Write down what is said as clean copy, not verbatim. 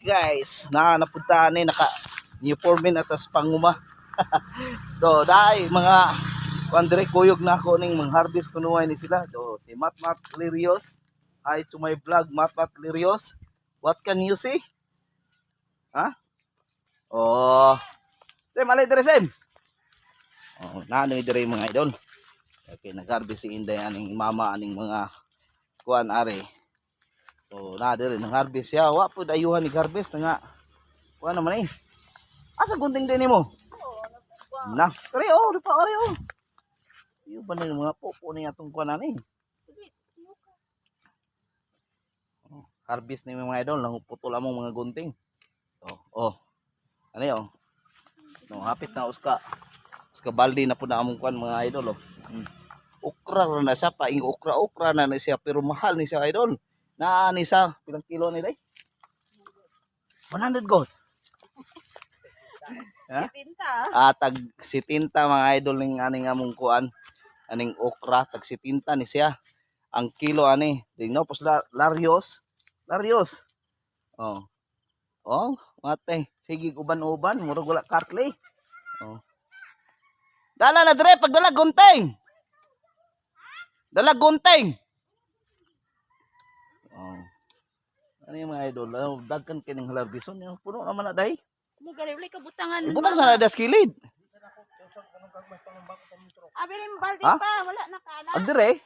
guys, napunta ni naka uniforme na tas panguma. So dai mga wandre kuyog na ako ning mga harvest kunuhay ni sila. So si Matmat Lirios. Hi to my vlog Matmat Lirios. What can you see? Ha? Oh. Sem alay dire sem. Oh, nano dire mga idol. Okay, nag-harvest si Inday aning mama aning mga kuan are. So na dire nang harvest ya. Wa pud ayuhan ni harvest nga. Kuan naman eh. Asa gunting din nimo? Na, kare oh, di pa kare oh. Iyo ba na mga popo ni atong kuan ani? Harvest ni mga idol, nang putol among mga gunting. Oh. Ano 'yo? No, hapit na uska. Uska baldi na pud na among kuan mga idol oh. Okra na siya pa, okra na siya pero mahal ni siya idol. Na ni sa pilang kilo ni day? 100 gold. Ha? Tag 70 mga idol ning aning among kuan. Aning okra tag 70 ni siya. Ang kilo ani, tingno pos Larios. Oh. Oh, mate. Sige uban-uban, murag wala kartli. Oh. Dala na dire pagdala gunting. Dala gunting. Oh. Ano yung mga idol? Dagkan kining halarbison. Puno naman na dahi. Mo gali uli ka butangan. Butang sa nadas kilid. Abilin balde Ha? pa, wala na kana. Agdire.